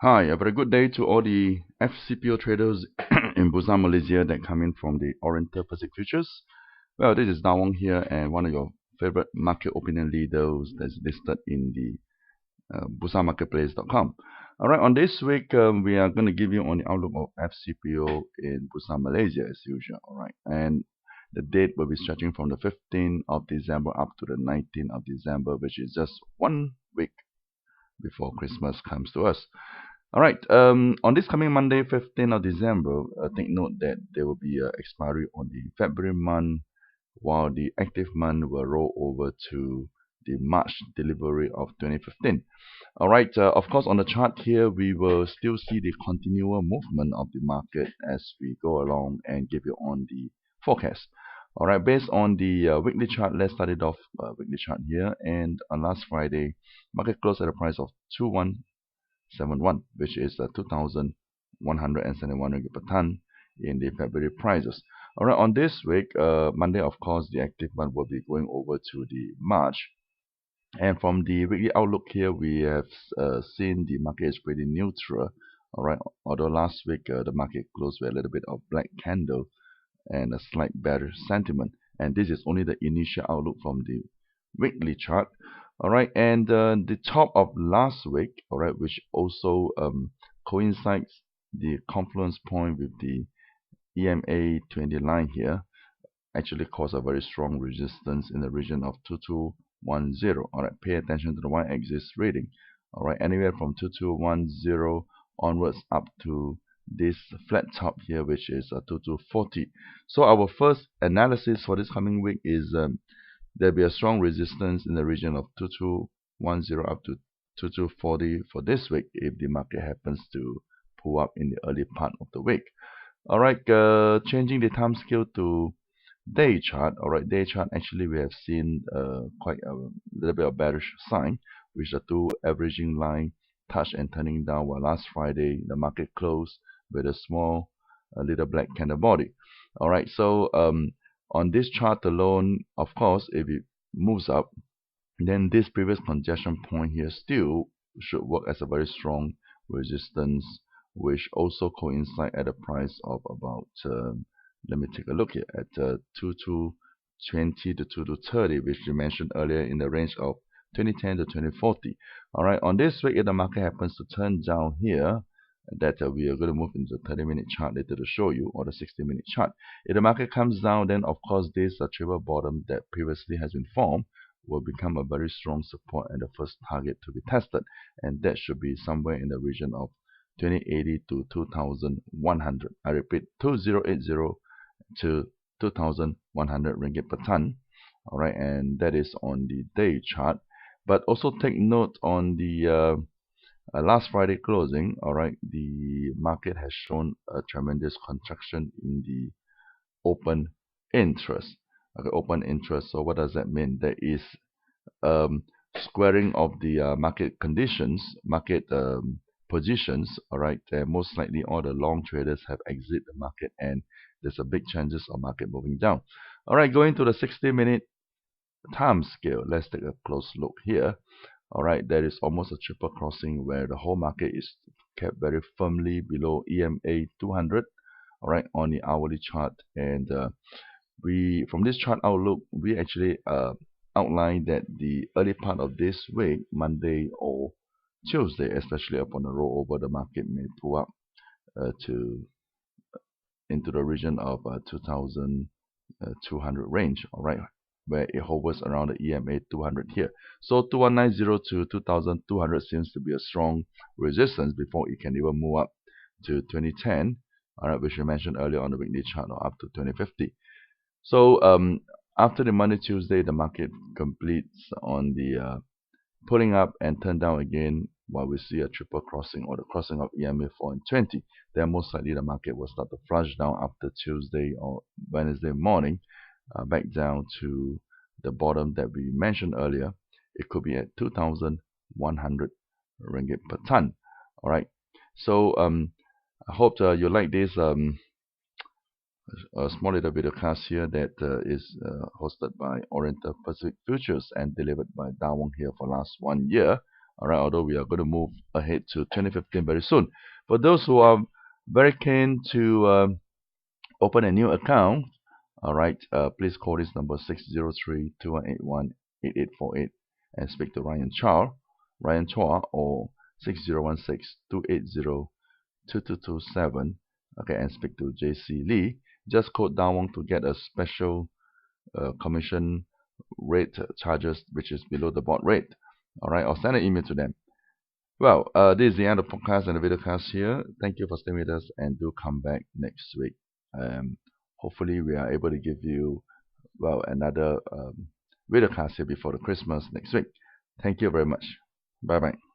Hi, a very good day to all the CPO traders in Busan, Malaysia that come in from the Oriental Pacific Futures. Well, this is Dawong here and one of your favorite market opinion leaders that's listed in the busanmarketplace.com. Alright, on this week, we are going to give you on the outlook of FCPO in Busan, Malaysia as usual. Alright, and the date will be stretching from the 15th of December up to the 19th of December, which is just 1 week before Christmas comes to us. Alright, on this coming Monday, 15th of December, take note that there will be an expiry on the February month, while the active month will roll over to the March delivery of 2015. Alright, of course, on the chart here, we will still see the continual movement of the market as we go along and give you on the forecast. Alright, based on the weekly chart, let's start it off weekly chart here. And on last Friday, market closed at a price of 2171, which is 2,171 ringgit per ton in the February prices. Alright, on this week, Monday, of course, the active month will be going over to the March. And from the weekly outlook here, we have seen the market is pretty neutral. Alright, although last week the market closed with a little bit of black candle and a slight bearish sentiment. And this is only the initial outlook from the weekly chart. Alright, and the top of last week, alright, which also coincides the confluence point with the EMA 20 line here, actually caused a very strong resistance in the region of 2210. Alright, pay attention to the y-axis reading. Alright, anywhere from 2210 onwards up to this flat top here, which is 2240. So our first analysis for this coming week is there'll be a strong resistance in the region of 2210 up to 2240 for this week if the market happens to pull up in the early part of the week. Alright, changing the time scale to day chart. Alright, day chart, actually we have seen quite a little bit of bearish sign, which the two averaging line touch and turning down, while last Friday the market closed with a small little black candle body. Alright, so on this chart alone, of course, if it moves up, then this previous congestion point here still should work as a very strong resistance, which also coincide at a price of about let me take a look here at 2220 to 2230, which we mentioned earlier, in the range of 2010 to 2040. Alright, on this week, if the market happens to turn down here, that we are going to move into the 30-minute chart later to show you, or the 60-minute chart. If the market comes down, then of course this triple bottom that previously has been formed will become a very strong support and the first target to be tested, and that should be somewhere in the region of 2080 to 2100. I repeat, 2080 to 2,100 ringgit per ton. Alright, and that is on the day chart. But also take note on the last Friday closing. Alright, the market has shown a tremendous contraction in the open interest. Okay, open interest. So what does that mean? There is squaring of the market conditions, market positions. Alright, most likely all the long traders have exited the market, and there's a big chances of market moving down. Alright, going to the 60-minute time scale, let's take a close look here. Alright, there is almost a triple crossing where the whole market is kept very firmly below EMA 200. Alright, on the hourly chart, and we, from this chart outlook, we actually outline that the early part of this week, Monday or Tuesday, especially upon the rollover, the market may pull up to into the region of 2,200 range. Alright, where it hovers around the EMA 200 here. So 2190 to 2,200 seems to be a strong resistance before it can even move up to 2010. Alright, which we mentioned earlier on the weekly chart, or up to 2050. So after the Monday, Tuesday, the market completes on the pulling up and turn down again, while we see a triple crossing, or the crossing of EMA 4 and 20. Then most likely the market will start to flush down after Tuesday or Wednesday morning, back down to the bottom that we mentioned earlier. It could be at 2,100 ringgit per ton. Alright, so I hope you like this a small little video class here that is hosted by Oriental Pacific Futures and delivered by Dawong here for last 1 year. All right, although we are going to move ahead to 2015 very soon. For those who are very keen to open a new account, all right, please call this number 603-2181-8848 and speak to Ryan Chua, or 6016-280-2227, okay, and speak to JC Lee. Just code down one to get a special commission rate charges, which is below the board rate. All right, or send an email to them. Well, this is the end of the podcast and the video cast here. Thank you for staying with us, and do come back next week. Hopefully, we are able to give you, well, another video cast here before the Christmas next week. Thank you very much. Bye bye.